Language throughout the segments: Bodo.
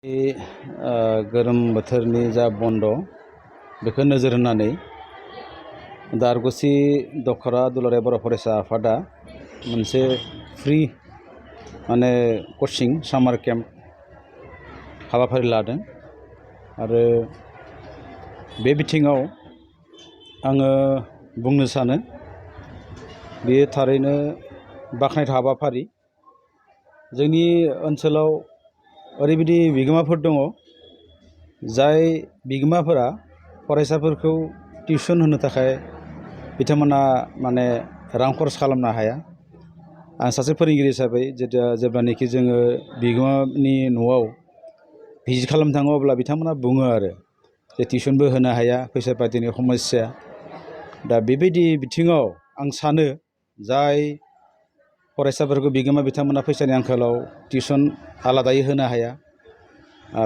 गोलोम बोथोरनि जा बन्द बेखौ नोजोर होनानै दारगुसि दखरा दुलाराय बर' फरायसा आफादा मोनसे फ्रि कचिं सामार केम्प हाबाफारि लादों आरो बे बिथिङाव आङो बुंनो सानो बेयो थारैनो बाख्नायथाव हाबाफारि। जोंनि ओनसोलाव ओरैबायदि बिगोमाफोर दङ जाय बिगोमाफोरा फरायसाफोरखौ टिउसन होनो थाखाय बिथांमोना रां खरस खालामनो हाया। आं सासे फोरोंगिरि हिसाबै जेब्लानाखि जोङो बिगोमानि न'आव भिजिट खालामनो थाङो अब्ला बिथांमोना बुङो आरो जे टिउसनबो होनो हाया, फैसा पातिनि समस्या। दा बेबायदि बिथिङाव आं सानो जाय फरायसाफोरखौ बिगोमा बिथांमोना फैसानि आंखालाव टिउसन आलादायै होनो हाया,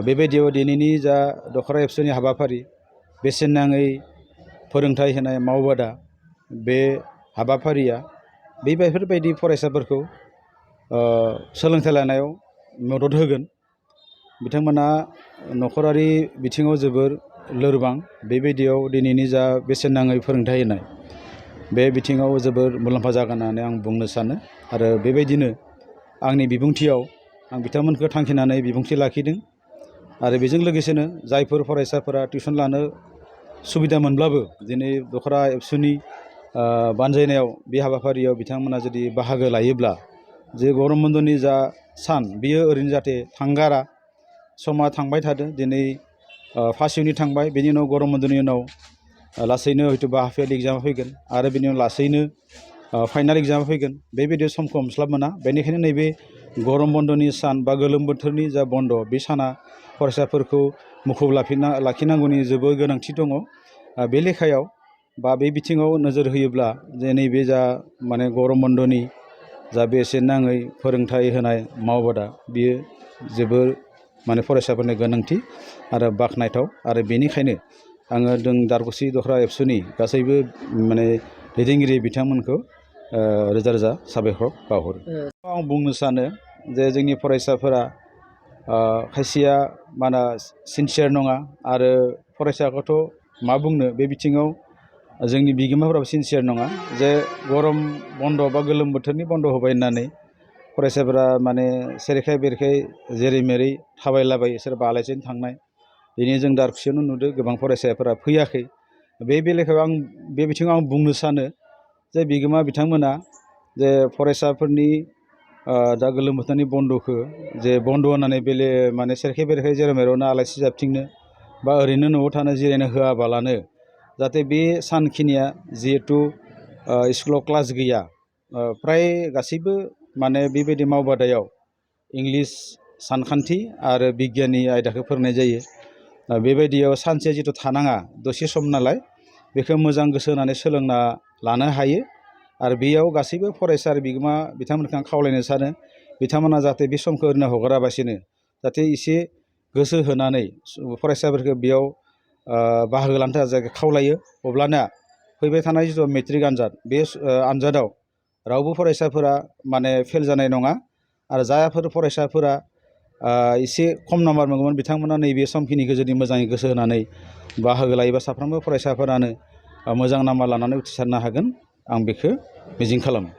बेबायदियाव दिनैनि जा दखरा एबसुनि हाबाफारि बेसेन नाङै फोरोंथाइ होनाय मावबादा, बे हाबाफारिया बेफोरबायदि फरायसाफोरखौ सोलोंथाइ लानायाव मदद होगोन। बिथांमोना नखरारि बिथिङाव जोबोर लोरबां, बेबायदियाव दिनैनि जा बेसेन नाङै फोरोंथाइ होनाय बे बिथिङाव जोबोर मुलाम्फा जागोन होननानै आं बुंनो सानो। आरो बेबायदिनो आंनि बिबुंथियाव आं बिथांमोनखौ थांखिनानै बिबुंथि लाखिदों। आरो बेजों लोगोसेनो जायफोर फरायसाफोरा टिउसन लानो सुबिदा मोनब्लाबो दिनै दखरा एबसुनि बानजायनायाव बे हाबाफारियाव बिथांमोना जुदि बाहागो लायोब्ला जे गरम बन्दनि जा सान बियो ओरैनो जाहाथे थांगारा। समा थांबाय थादों, दिनै फार्स्ट इउनिट थांबाय, बेनि उनाव गरम बन्दनि उनाव लासैनो हयथ'बा हाफ इयारलि एग्जामा फैगोन आरो बेनि उनाव लासैनो फाइनाल एग्जामा फैगोन। बेबायदियाव समखौ हमस्लाब मोना। बेनिखायनो नैबे गरम बन्दनि सान बा गोलोम बोथोरनि जा बन्द बे साना फरायसाफोरखौ मुखुब लाखिनांगौनि जोबोर गोनांथि दङ। बे लेखायाव बा बे बिथिङाव नोजोर होयोब्ला जे नैबे जा गरम बन्दनि जा बेसेन नाङै फोरोंथाइ होनाय मावबादा बियो जोबोर फरायसाफोरनि गोनांथि आरो बाख्नायथाव। आरो बेनिखायनो आङो दारगुसि दखरा एबसुनि गासैबो दैदेनगिरि बिथांमोनखौ रोजा रोजा साबायखर बावहरो। आं बुंनो सानो जे जोंनि फरायसाफोरा खायसेया सिनसियार नङा आरो फरायसाखौथ' मा बुंनो, बे बिथिङाव जोंनि बिगोमाफोराबो सिनसियार नङा। जे गरम बन्द बा गोलोम बोथोरनि बन्द होबाय होननानै फरायसाफोरा सेरेखाय बेरेखाय जेरै मेरै थाबायलाबायो, सोरबा आलासिजों थांनाय। दिनै जों दारगुसियावनो नुदों गोबां फरायसाफोरा फैयाखै। बे बेलायाव बे बिथिङाव आं बुंनो सानो जे बिगोमा बिथांमोना जे फरायसाफोरनि दा गोलोम बोथोरनि बन्दखौ जे बन्द होनानै सेरखे बेरेखाय जेराव मेरावनो आलासि जाबथिंनो बा ओरैनो न'आव थानो जिरायनो होआबालानो जाहाथे बे सानखिनिया जिहेथु स्कुलाव क्लास गैया, फ्राय गासैबो बेबायदि मावबादायाव इंलिस, सानखान्थि आरो बिगियाननि आयदाखौ फोरोंनाय जायो। बेबायदियाव सानसे जिथु थानाङा, दसे सम नालाय बेखौ मोजां गोसो होनानै सोलोंना लानो हायो। आरो बेयाव गासैबो फरायसा आरो बिगोमा बिथांमोनखौ आं खावलायनो सानो बिथांमोना जाहाथे बे समखौ ओरैनो हगाराबासिनो जाहाथे एसे गोसो होनानै फरायसाफोरखौ बेयाव बाहागो लानो थाखाय खावलायो। अब्लाना फैबाय थानाय जिथु मेट्रिक आनजाद, बे आनजादाव रावबो फरायसाफोरा फेल जानाय नङा। आरो जायफोर फरायसाफोरा एसे खम नाम्बार मोनगौमोन बिथांमोना नैबे समखिनिखौ जुदि मोजाङै गोसो होनानै बाहागो लायोबा साफ्रोमबो फरायसाफोरानो मोजां नाम्बार लानानै उथ्रिसारनो हागोन, आं बेखौ मिजिं खालामो।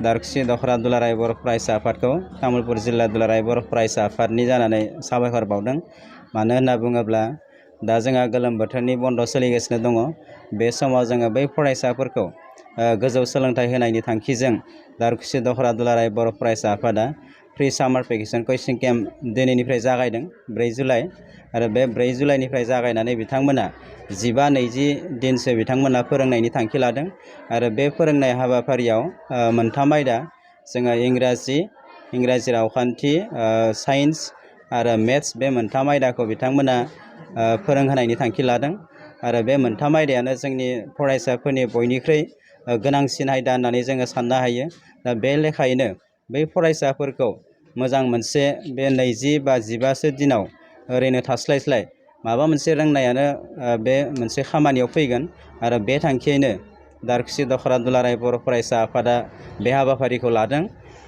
दारगुसि दखरा दुलाराय बर' फरायसा आफादखौ तामुलपुर जिल्ला दुलाराय बर' फरायसा आफादनि जानानै साबायखर बावदों। मानो होनना बुङोब्ला दा जोंहा गोलोम बोथोरनि बन्द सोलिगासिनो दङ। बे समाव जोङो बै फरायसाफोरखौ गोजौ सोलोंथाइ होनायनि थांखिजों दारगुसि दखरा दुलाराय बर' फरायसा आफादा प्रि सामार भेकेसन कचिं केम्प दिनैनिफ्राय जागायदों, 4 जुलाइ। आरो बे 4 जुलाइनिफ्राय जागायनानै बिथांमोना 15-20 दिनसो बिथांमोना फोरोंनायनि थांखि लादों। आरो बे फोरोंनाय हाबाफारियाव मोनथाम आयदा, जोङो इंराजि रावखान्थि, साइन्स आरो मेथ्स, बे मोनथाम आयदाखौ बिथांमोना फोरोंहोनायनि थांखि लादों। आरो बे मोनथाम आयदायानो जोंनि फरायसाफोरनि बयनिख्रुइ गोनांसिन आयदा होननानै जोङो साननो हायो। दा बे लेखायैनो बै फरायसाफोरखौ मोजां मोनसे बे 20 बा 15सो दिनाव ओरैनो थास्लायस्लाय माबा मोनसे रोंनायानो बे मोनसे खामानियाव फैगोन। आरो बे थांखियैनो दारगुसि दखरा दुलाराय बर' फरायसा आफादा बे हाबाफारिखौ लादों।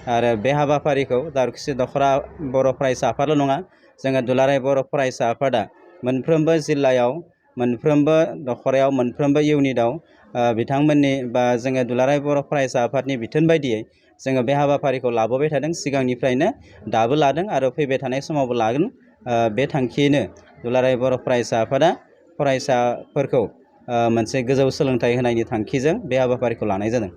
आरो बे हाबाफारिखौ दाउखुसि दख'रा बर' फरायसा आफादल' नङा, जोङो दुलाराय बर' फरायसा आफादा मोनफ्रोमबो जिल्लायाव, मोनफ्रोमबो दख'रायाव, मोनफ्रोमबो इउनिटआव बिथांमोननि बा जोङो दुलाराय बर' फरायसा आफादनि बिथोन बायदियै जोङो बे हाबाफारिखौ लाबोबाय थादों। सिगांनिफ्रायनो दाबो लादों आरो फैबाय थानाय समावबो लागोन। बे थांखियैनो दुलाराय बर' फरायसा आफादा फरायसाफोरखौ मोनसे गोजौ सोलोंथाइ होनायनि थांखिजों बे हाबाफारिखौ लानाय जादों।